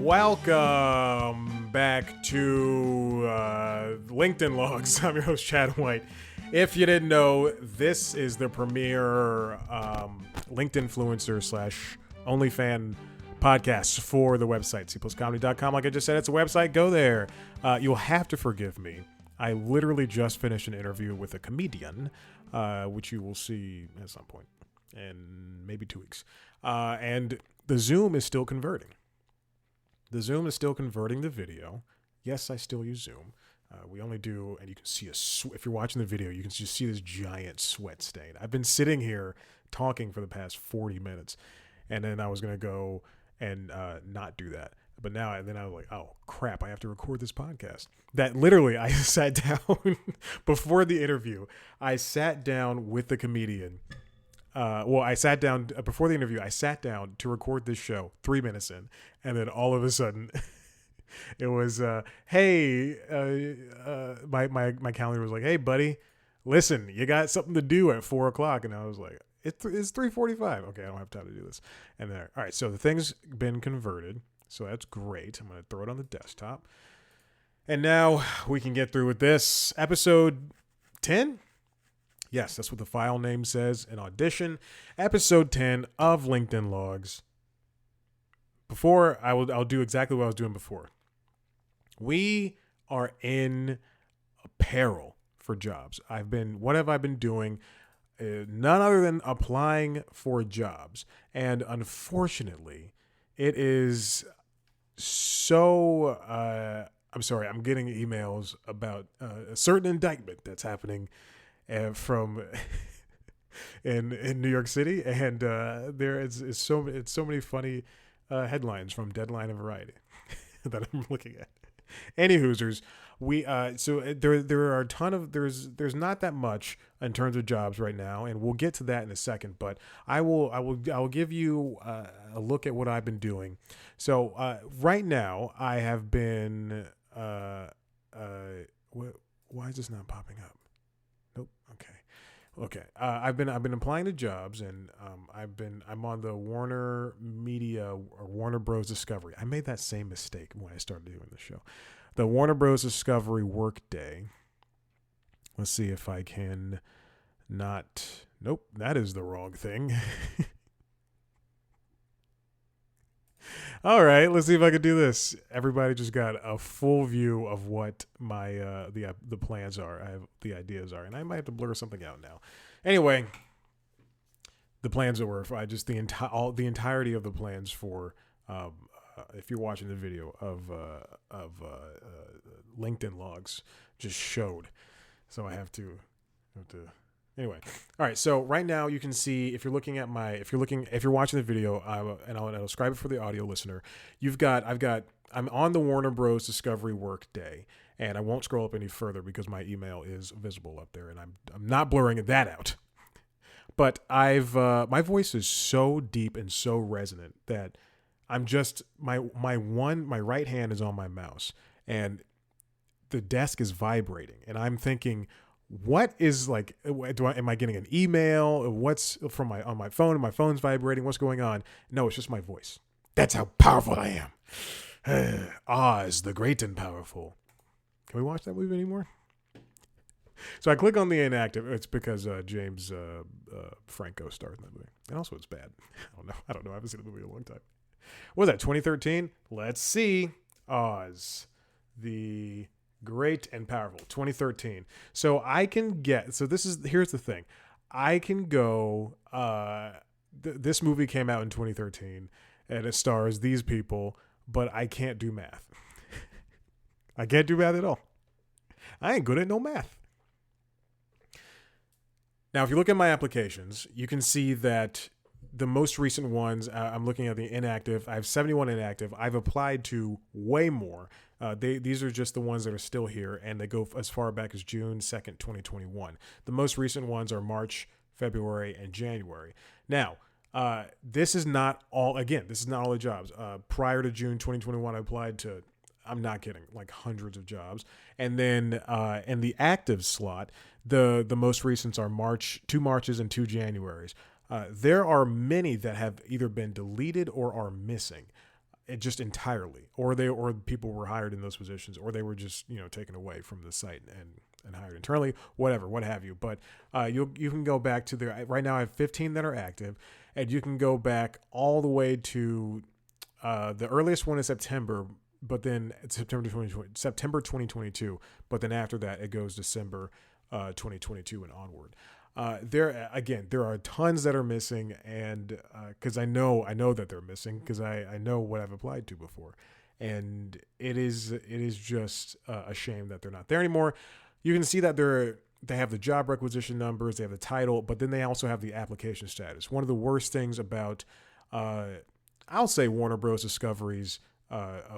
Welcome back to LinkedIn Logs. I'm your host, Chad White. If you didn't know, this is the premier LinkedIn influencer / OnlyFans podcast for the website, cpluscomedy.com. Like I just said, it's a website. Go there. You'll have to forgive me. I literally just finished an interview with a comedian, which you will see at some point in maybe 2 weeks. And the Zoom is still converting. The Zoom is still converting the video. Yes, I still use Zoom. We only do, and you can see if you're watching the video, you can just see this giant sweat stain. I've been sitting here talking for the past 40 minutes, and then I was going to go and not do that. But then I was like, oh, crap, I have to record this podcast. That literally, I sat down before the interview. I sat down with the comedian. I sat down before the interview. I sat down to record this show 3 minutes in, and then all of a sudden, it was, hey, my calendar was like, hey, buddy, listen, you got something to do at 4 o'clock, and I was like, it's 3:45. Okay, I don't have time to do this. And then, all right, so the thing's been converted, so that's great. I'm gonna throw it on the desktop, and now we can get through with this episode 10. Yes, that's what the file name says in Audition. Episode 10 of LinkedIn Logs. I'll do exactly what I was doing before. We are in peril for jobs. What have I been doing? None other than applying for jobs. And unfortunately, it is so, I'm sorry, I'm getting emails about a certain indictment that's happening from in New York City, and there is so many funny headlines from Deadline and Variety that I'm looking at. Any Hoosers, there are a ton of there's not that much in terms of jobs right now, and we'll get to that in a second. But I will give you a look at what I've been doing. So right now I have been why is this not popping up? Nope. Okay. I've been applying to jobs, and I'm on the Warner Media or Warner Bros. Discovery. I made that same mistake when I started doing the show. The Warner Bros. Discovery Workday. Let's see if I can not. Nope, that is the wrong thing. All right, let's see if I can do this. Everybody just got a full view of what my the plans are. The ideas are, and I might have to blur something out now. Anyway, the plans that were I just the entirety of the plans for if you're watching the video of LinkedIn Logs just showed, so I have to. Anyway, all right. So right now you can see if you're watching the video, and I'll describe it for the audio listener. I'm on the Warner Bros. Discovery Workday, and I won't scroll up any further because my email is visible up there, and I'm not blurring that out. But my voice is so deep and so resonant that I'm just my right hand is on my mouse, and the desk is vibrating, and I'm thinking, what is am I getting an email? What's on my phone? And my phone's vibrating. What's going on? No, it's just my voice. That's how powerful I am. Oz, the great and powerful. Can we watch that movie anymore? So I click on the inactive. It's because James Franco starred in that movie. And also it's bad. I don't know. I haven't seen the movie in a long time. What was that, 2013? Let's see. Oz, the great and powerful, 2013. So I can here's the thing. I can go, this movie came out in 2013 and it stars these people, but I can't do math. I can't do math at all. I ain't good at no math. Now, if you look at my applications, you can see that the most recent ones, I'm looking at the inactive. I have 71 inactive. I've applied to way more. These are just the ones that are still here, and they go as far back as June 2nd, 2021. The most recent ones are March, February, and January. Now, this is not all the jobs. Prior to June 2021, I applied to, I'm not kidding, like hundreds of jobs. And then in the active slot, the most recent are 2 Marches and 2 Januaries. There are many that have either been deleted or are missing. it just entirely, or people were hired in those positions, or they were just taken away from the site and hired internally, whatever, what have you. But you can go back to right now. I have 15 that are active, and you can go back all the way to the earliest one is September, but then it's September 2022. But then after that, it goes December 2022 and onward. There are tons that are missing, and because I know that they're missing because I know what I've applied to before, and it is just a shame that they're not there anymore. You can see that they have the job requisition numbers, they have the title, but then they also have the application status. One of the worst things about I'll say Warner Bros. Discovery's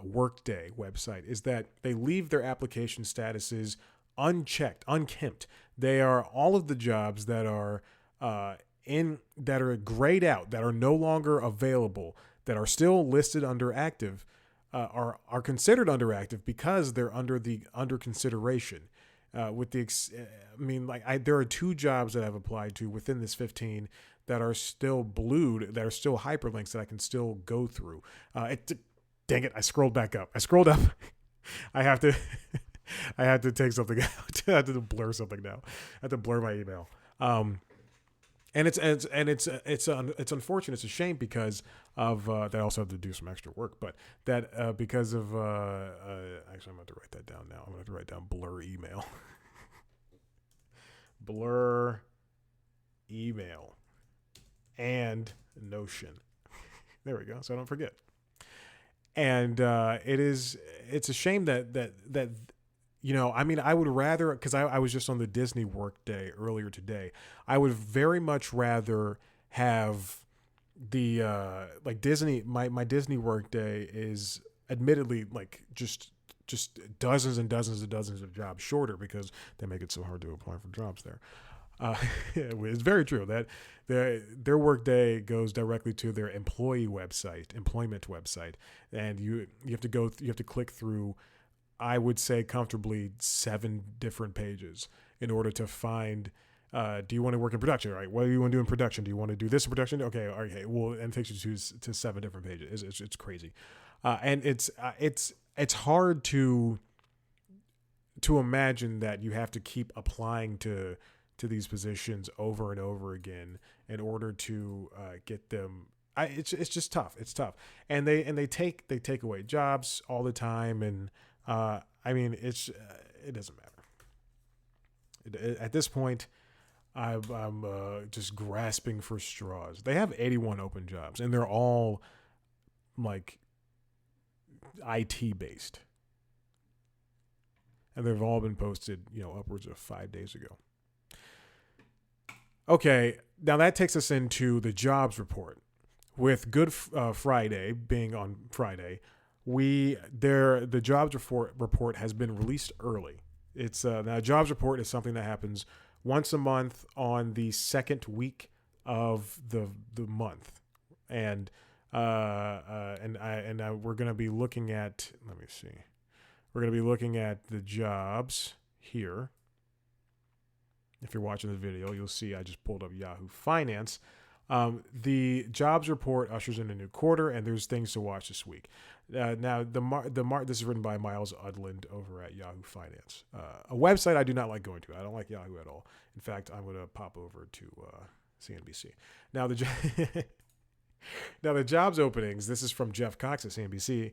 Workday website is that they leave their application statuses unchecked, unkempt. They are all of the jobs that are that are grayed out, that are no longer available, that are still listed under active, are considered under active because they're under consideration. There are 2 jobs that I've applied to within this 15 that are still blued, that are still hyperlinks that I can still go through. Dang it! I scrolled back up. I scrolled up. I have to. I had to take something out. I had to blur something now. I had to blur my email. And it's unfortunate. It's a shame because of that. I also have to do some extra work, but that because of actually, I'm going to write that down now. I'm going to write down blur email. Blur email and Notion. There we go. So I don't forget. And it's a shame that I would rather, because I was just on the Disney Workday earlier today. I would very much rather have the Disney. My Disney Workday is admittedly just dozens and dozens and dozens of jobs shorter because they make it so hard to apply for jobs there. It's very true that their Workday goes directly to their employment website, and you have to click through, I would say comfortably 7 different pages in order to find, do you want to work in production? All right. What do you want to do in production? Do you want to do this in production? Okay. Well, and it takes you to 7 different pages. It's crazy. And it's hard to imagine that you have to keep applying to these positions over and over again in order to get them. It's just tough. It's tough. And they take away jobs all the time. And, it doesn't matter. At this point, I'm just grasping for straws. They have 81 open jobs, and they're all like IT based, and they've all been posted, upwards of 5 days ago. Okay, now that takes us into the jobs report. With Good Friday being on Friday, the jobs report has been released early. It's now jobs report is something that happens once a month on the second week of the month, and we're going to be looking at. Let me see. We're going to be looking at the jobs here. If you're watching the video, you'll see I just pulled up Yahoo Finance. The jobs report ushers in a new quarter, and there's things to watch this week. Now, this is written by Miles Udland over at Yahoo Finance, a website I do not like going to. I don't like Yahoo at all. In fact, I'm going to pop over to CNBC. Now, the jobs openings. This is from Jeff Cox at CNBC.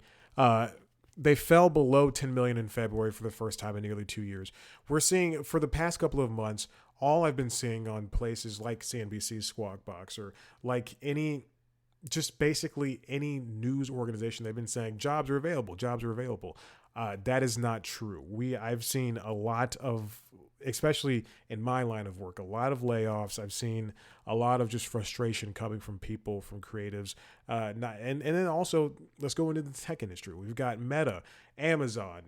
They fell below 10 million in February for the first time in nearly 2 years. We're seeing, for the past couple of months, all I've been seeing on places like CNBC's Squawk Box or like basically any news organization, they've been saying jobs are available. That is not true. I've seen a lot of, especially in my line of work, a lot of layoffs. I've seen a lot of just frustration coming from people, from creatives. And then also, let's go into the tech industry. We've got Meta, Amazon,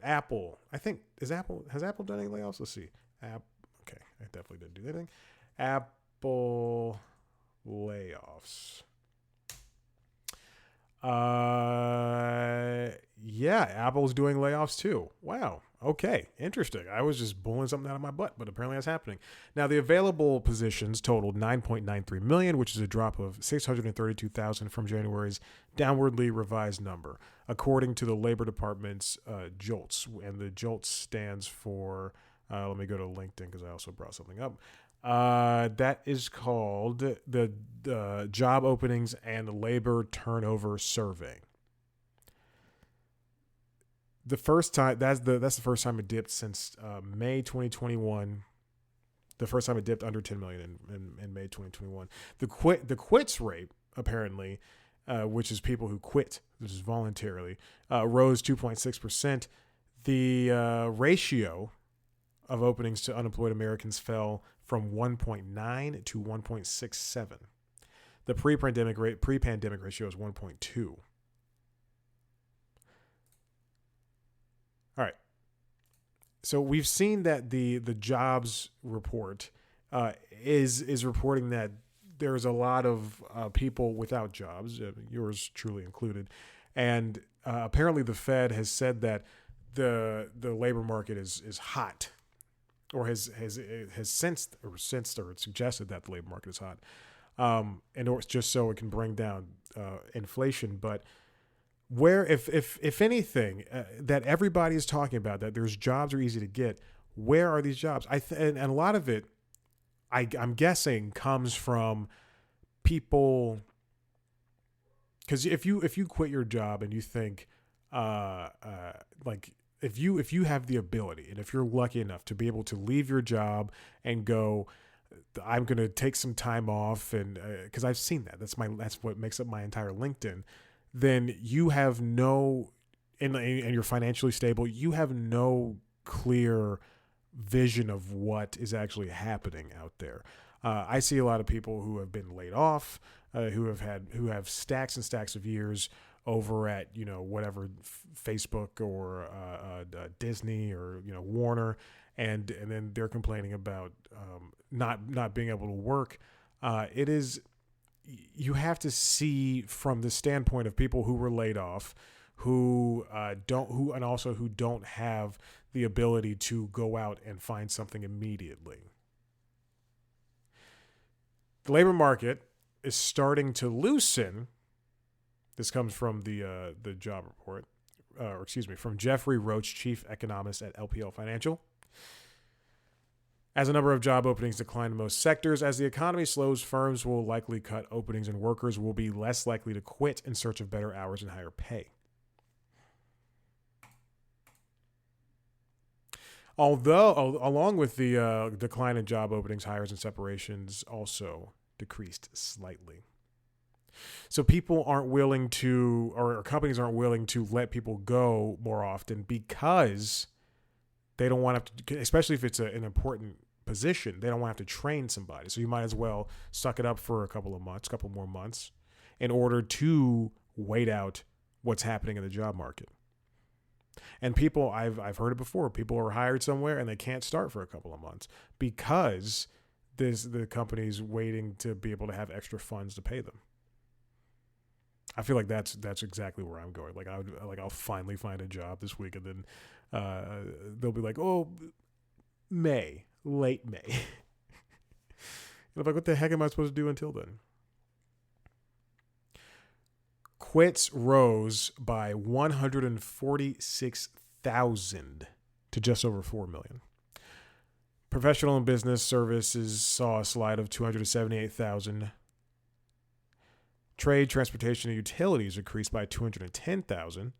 Apple. Has Apple done any layoffs? Let's see. Okay, I definitely didn't do anything. Apple layoffs. Yeah, Apple's doing layoffs too. Wow. Okay, interesting. I was just pulling something out of my butt, but apparently that's happening. Now, the available positions totaled 9.93 million, which is a drop of 632,000 from January's downwardly revised number, according to the Labor Department's JOLTS. And the JOLTS stands for, let me go to LinkedIn because I also brought something up. That is called the Job Openings and Labor Turnover Survey. The first time that's the first time it dipped since May 2021. The first time it dipped under 10 million in May 2021. The quits rate apparently, which is people who quit, which is voluntarily, rose 2.6%. The ratio of openings to unemployed Americans fell from 1.9 to 1.67. The pre-pandemic ratio is 1.2. All right. So we've seen that the jobs report is reporting that there's a lot of people without jobs, yours truly included, and apparently the Fed has said that the labor market is hot, or has sensed or suggested that the labor market is hot, and it's just so it can bring down inflation, but. Where, if anything, that everybody is talking about, that there's jobs are easy to get, where are these jobs? And a lot of it, I'm guessing, comes from people. Because if you quit your job and you think, like if you have the ability and if you're lucky enough to be able to leave your job and go, I'm gonna take some time off, and because I've seen that, that's what makes up my entire LinkedIn. Then you have no, and you're financially stable, you have no clear vision of what is actually happening out there. I see a lot of people who have been laid off, who have stacks and stacks of years over at, whatever, Facebook or Disney or, Warner, and then they're complaining about not being able to work. You have to see from the standpoint of people who were laid off, who don't have the ability to go out and find something immediately. The labor market is starting to loosen. This comes from the job report, from Jeffrey Roach, chief economist at LPL Financial. As the number of job openings decline in most sectors, as the economy slows, firms will likely cut openings and workers will be less likely to quit in search of better hours and higher pay. Although, along with the decline in job openings, hires and separations also decreased slightly. So people aren't willing to, or companies aren't willing to let people go more often because they don't want to, especially if it's an important position, they don't want to have to train somebody. So you might as well suck it up for a couple more months in order to wait out what's happening in the job market. And people, I've heard it before, people are hired somewhere and they can't start for a couple of months because the company's waiting to be able to have extra funds to pay them. I feel like that's exactly where I'm going. I'll finally find a job this week, and then they'll be like, "Oh, late May." And I'm like, "What the heck am I supposed to do until then?" Quits rose by 146,000 to just over 4 million. Professional and business services saw a slide of 278,000. Trade, transportation, and utilities increased by 210,000.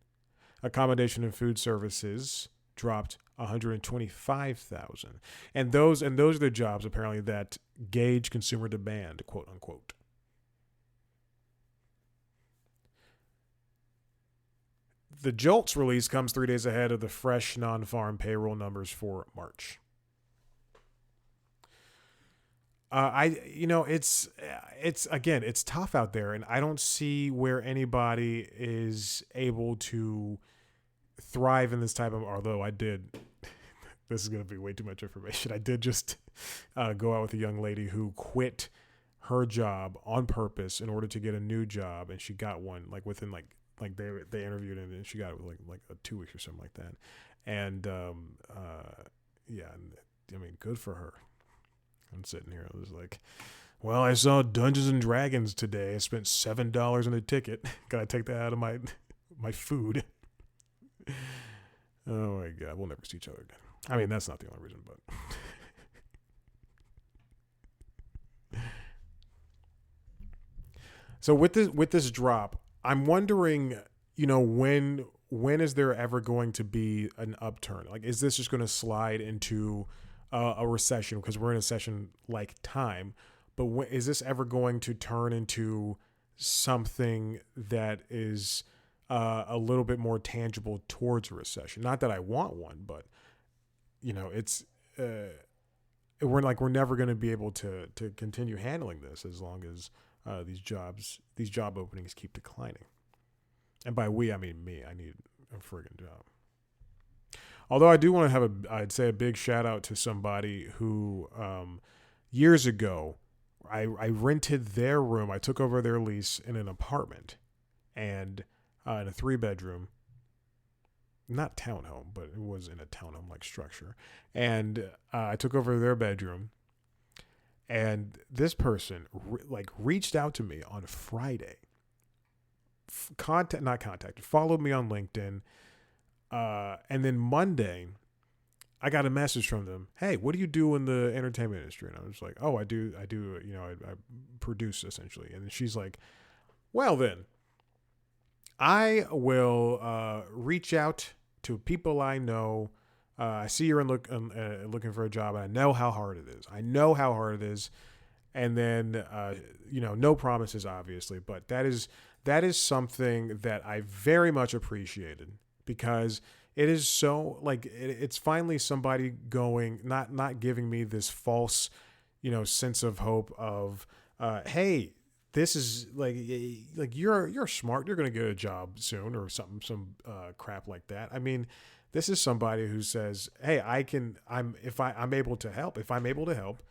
Accommodation and food services dropped 125,000. And those are the jobs apparently that gauge consumer demand, quote unquote. The JOLTS release comes 3 days ahead of the fresh non-farm payroll numbers for March. It's tough out there, and I don't see where anybody is able to thrive in this type of, although I did, this is going to be way too much information. I did just go out with a young lady who quit her job on purpose in order to get a new job, and she got one within like they interviewed her and she got it with like a 2 weeks or something like that. And yeah, I mean, good for her. I'm sitting here, I was like, well, I saw Dungeons and Dragons today. I spent $7 on a ticket. Gotta take that out of my food. Oh my God, we'll never see each other again. I mean, that's not the only reason, but so with this drop, I'm wondering, when is there ever going to be an upturn? Like, is this just going to slide into a recession because we're in a recession like time? But is this ever going to turn into something that is a little bit more tangible towards a recession? Not that I want one, but it's we're never going to be able to continue handling this as long as these job openings keep declining. And by we, I mean me. I need a friggin' job. Although I do want to have I'd say a big shout out to somebody who years ago, I rented their room. I took over their lease in an apartment and in a 3-bedroom, not townhome, but it was in a townhome like structure. And I took over their bedroom, and this person reached out to me on Friday. Followed me on LinkedIn. And then Monday, I got a message from them. Hey, what do you do in the entertainment industry? And I was like, oh, I do, I produce essentially. And she's like, well then, I will reach out to people I know. I see you're looking for a job, and I know how hard it is. And then, no promises, obviously, but that is something that I very much appreciated, because it is so it's finally somebody going, not giving me this false, sense of hope of, hey, this is like you're smart, you're going to get a job soon or something, some crap like that. I mean, this is somebody who says, hey, I'm able to help. If I'm able to help,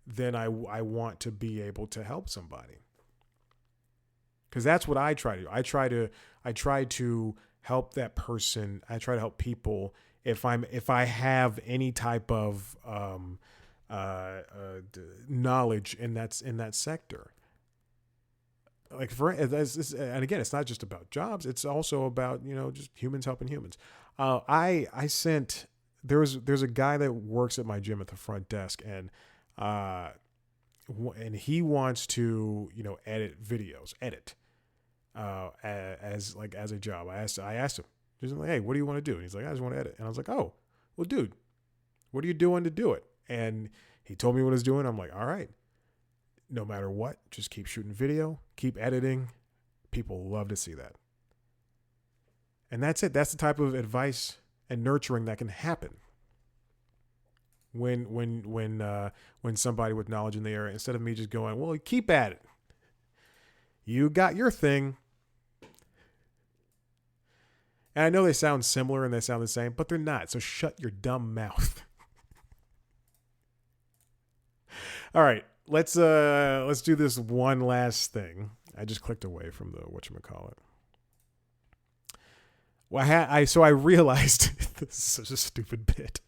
then I want to be able to help somebody. Because that's what I try to do. I try to help that person. I try to help people if I have any type of knowledge in that sector. And again, it's not just about jobs. It's also about just humans helping humans. There's a guy that works at my gym at the front desk, and he wants to edit videos, as a job. I asked him, just like, hey, what do you want to do? And he's like, I just want to edit. And I was like, oh, well, dude, what are you doing to do it? And he told me what he's doing. I'm like, all right, no matter what, just keep shooting video, keep editing. People love to see that. And that's it. That's the type of advice and nurturing that can happen when somebody with knowledge in the area, instead of me just going, well, keep at it. You got your thing. And I know they sound similar and they sound the same, but they're not. So shut your dumb mouth. All right, let's do this one last thing. I just clicked away from the whatchamacallit. Well, so I realized this is such a stupid bit.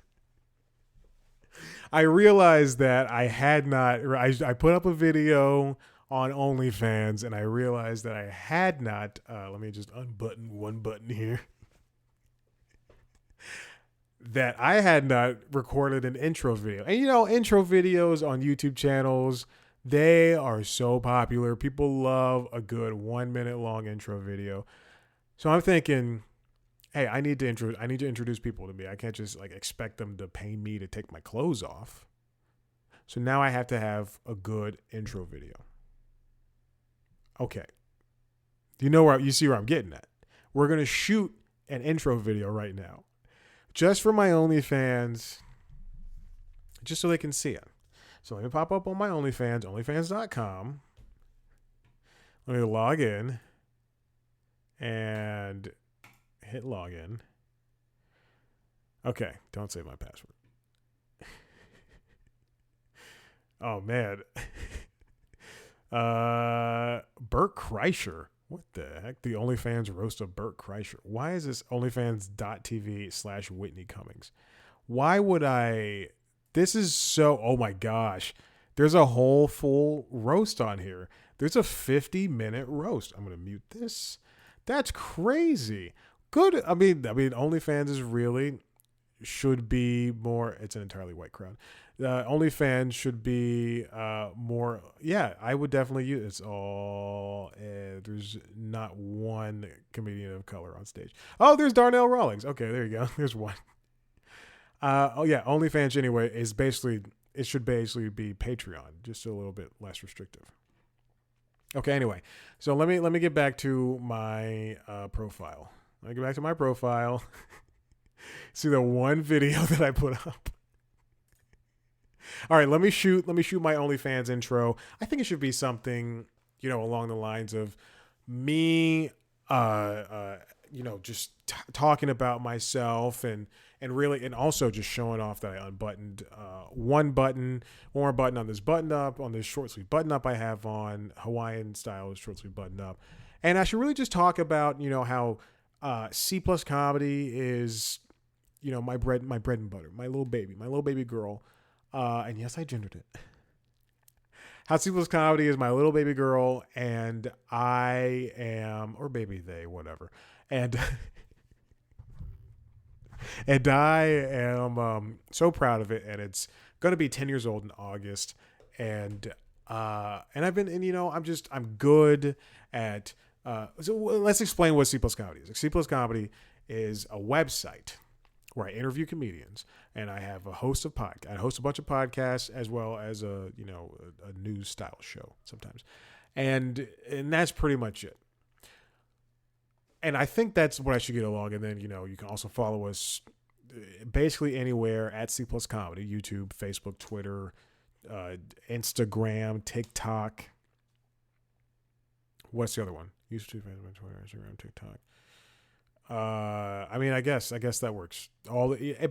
I realized that I had not. I put up a video on OnlyFans, and I realized that I had not. Let me just unbutton one button here. That I had not recorded an intro video. And intro videos on YouTube channels, they are so popular. People love a good 1 minute long intro video. So I'm thinking, hey, I need to introduce people to me. I can't just expect them to pay me to take my clothes off. So now I have to have a good intro video. Okay. You see where I'm getting at. We're going to shoot an intro video right now, just for my OnlyFans, just so they can see it. So let me pop up on my OnlyFans, onlyfans.com. Let me log in and hit login. Okay, don't save my password. Oh, man. Bert Kreischer. What the heck? The OnlyFans roast of Burt Kreischer. Why is this OnlyFans.tv/Whitney Cummings? Why would I? This is so. Oh my gosh. There's a whole full roast on here. There's a 50-minute roast. I'm going to mute this. That's crazy. Good. I mean, OnlyFans is really should be more. It's an entirely white crowd. OnlyFans should be more. Yeah, I would definitely use. It's all. There's not one comedian of color on stage. Oh, there's Darnell Rawlings. Okay, there you go. There's one. Oh yeah, OnlyFans anyway is basically. It should basically be Patreon, just a little bit less restrictive. Okay, anyway, so let me get back to my profile. Let me get back to my profile. See the one video that I put up. All right, let me shoot my OnlyFans intro. I think it should be something, along the lines of me, just talking about myself and really, and also just showing off that I unbuttoned one more button on this button up, on this short sleeve button up I have on, Hawaiian style short sleeve button up. And I should really just talk about, how C plus comedy is, my bread and butter, my little baby girl. And yes, I gendered it. How C plus comedy is my little baby girl, and I am, or baby they, whatever. And and I am so proud of it, and it's going to be 10 years old in August, and I've been, I'm good at. So let's explain what C plus comedy is. C plus comedy is a website where I interview comedians, and I have a host of I host a bunch of podcasts as well as a news style show sometimes, and that's pretty much it. And I think that's what I should get along. And then, you can also follow us basically anywhere at C plus comedy, YouTube, Facebook, Twitter, Instagram, TikTok. What's the other one? YouTube, Facebook, Twitter, Instagram, TikTok. I guess that works.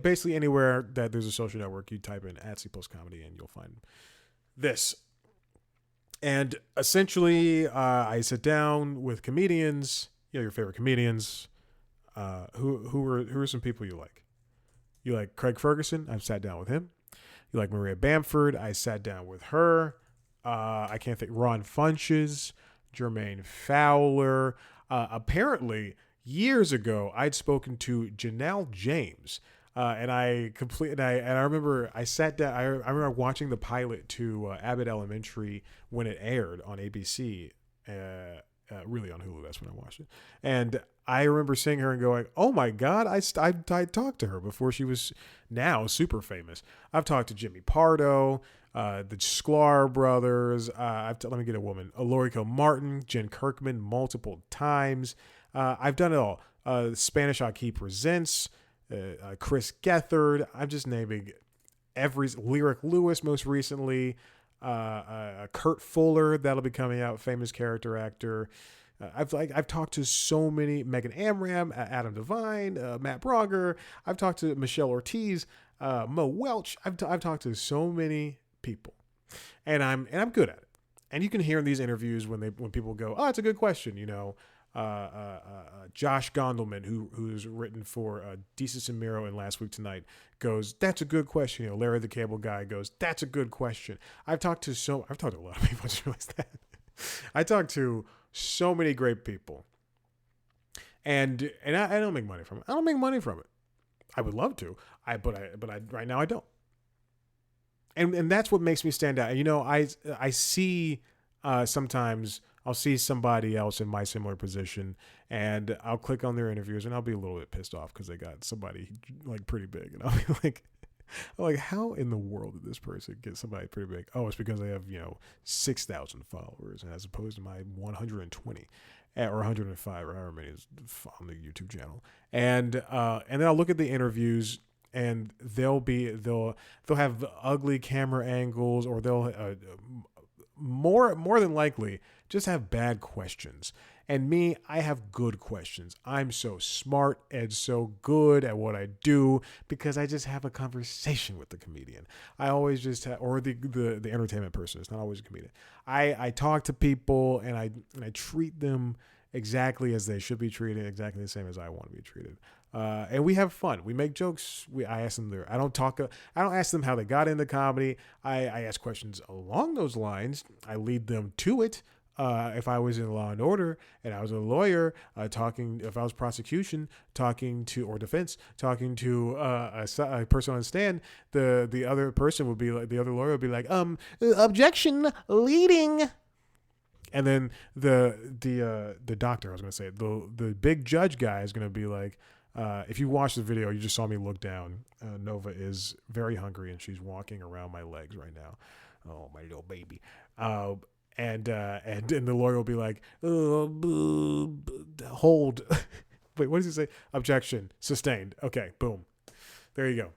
Basically anywhere that there's a social network, you type in at C plus comedy and you'll find this. And essentially, I sit down with comedians, your favorite comedians. Who are some people you like? You like Craig Ferguson? I've sat down with him. You like Maria Bamford? I sat down with her. I can't think. Ron Funches, Jermaine Fowler. Apparently, years ago, I'd spoken to Janelle James, and I remember I sat down. I remember watching the pilot to Abbott Elementary when it aired on ABC. Really on Hulu, that's when I watched it. And I remember seeing her and going, oh my God, I talked to her before she was now super famous. I've talked to Jimmy Pardo, the Sklar brothers. Let me get a woman. Alorico Martin, Jen Kirkman multiple times. I've done it all. Spanish Aki Presents, Chris Gethard. I'm just naming Lyric Lewis most recently. Kurt Fuller, that'll be coming out, famous character actor. I've talked to so many, Megan Amram, Adam Devine, Matt Brogger. I've talked to Michelle Ortiz, Mo Welch. I've talked to so many people, and I'm good at it. And you can hear in these interviews when people go, oh, it's a good question, Josh Gondelman, who's written for Desus and Mero and Last Week Tonight, goes, that's a good question. Larry the Cable Guy goes, that's a good question. I've talked to a lot of people. I just realized that. I talked to so many great people, and I don't make money from it. I don't make money from it. I would love to. But right now I don't. And that's what makes me stand out. I see sometimes. I'll see somebody else in my similar position, and I'll click on their interviews, and I'll be a little bit pissed off because they got somebody like pretty big, and I'll be like, how in the world did this person get somebody pretty big? Oh, it's because they have 6,000 followers, as opposed to my 120 or 105 or however many is on the YouTube channel, and then I'll look at the interviews. And they'll have ugly camera angles, or they'll more than likely just have bad questions. And me, I have good questions. I'm so smart and so good at what I do because I just have a conversation with the comedian. I always just or the entertainment person. It's not always a comedian. I talk to people and I treat them exactly as they should be treated, exactly the same as I want to be treated. And we have fun. We make jokes. I ask them I don't ask them how they got into comedy. I ask questions along those lines. I lead them to it. If I was in Law and Order and I was a lawyer, if I was prosecution, or defense, talking to a person on the stand, the other person would be like, the other lawyer would be like, objection, leading. And then the doctor, I was going to say, the big judge guy is going to be like, if you watch the video, you just saw me look down. Nova is very hungry and she's walking around my legs right now. Oh, my little baby. And the lawyer will be like, hold. Wait, what does he say? Objection, sustained. Okay, boom. There you go.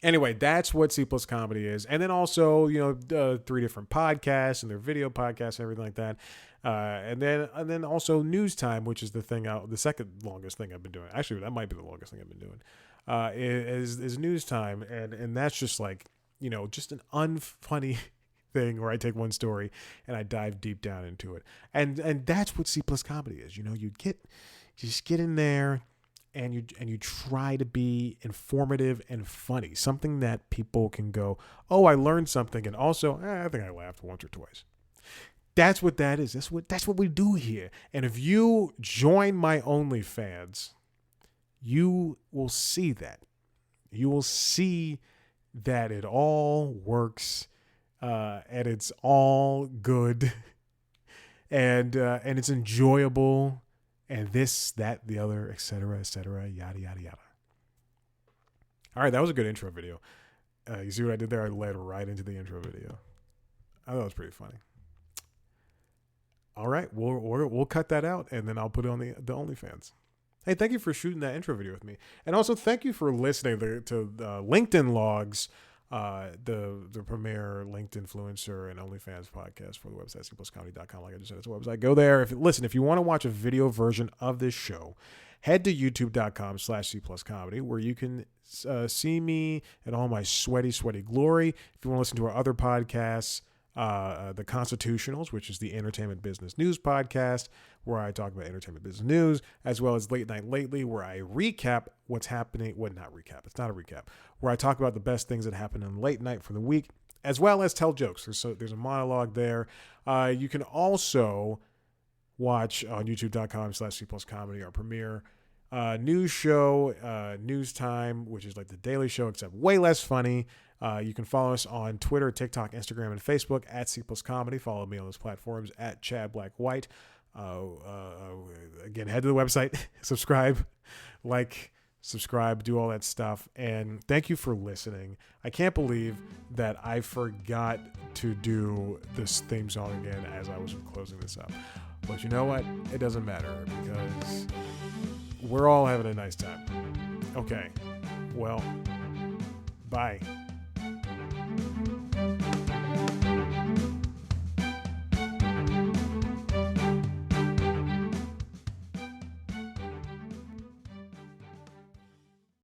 Anyway, that's what C Plus Comedy is. And then also, 3 different podcasts and their video podcasts and everything like that. And then also News Time, which is the second longest thing I've been doing. Actually, that might be the longest thing I've been doing. Is News Time, and that's just like, just an unfunny thing where I take one story and I dive deep down into it. And that's what C Plus Comedy is. You just get in there and you try to be informative and funny. Something that people can go, oh, I learned something, and also, I think I laughed once or twice. That's what that is. That's what we do here. And if you join my OnlyFans, you will see that. You will see that it all works, and it's all good, and it's enjoyable, and this, that, the other, etc., yada yada yada. All right, that was a good intro video. You see what I did there? I led right into the intro video. I thought it was pretty funny. All right, we'll cut that out, and then I'll put it on the OnlyFans. Hey, thank you for shooting that intro video with me, and also thank you for listening to LinkedIn Logs, the premier LinkedIn influencer and OnlyFans podcast for the website cpluscomedy.com. Like I just said, it's a website. Go there. If you want to watch a video version of this show, head to youtube.com/cpluscomedy, where you can see me in all my sweaty glory. If you want to listen to our other podcasts, the Constitutionals, which is the entertainment business news podcast, where I talk about entertainment business news, as well as Late Night Lately, where I recap what's happening. Well, not recap. It's not a recap. Where I talk about the best things that happened in late night for the week, as well as tell jokes. There's a monologue there. You can also watch on youtube.com/cpluscomedy our premiere news show, News Time, which is like the Daily Show, except way less funny. You can follow us on Twitter, TikTok, Instagram, and Facebook at @CPlusComedy. Follow me on those platforms at Chad Black White. Again, head to the website, subscribe, do all that stuff. And thank you for listening. I can't believe that I forgot to do this theme song again as I was closing this up. But you know what? It doesn't matter because we're all having a nice time. Okay. Well, bye.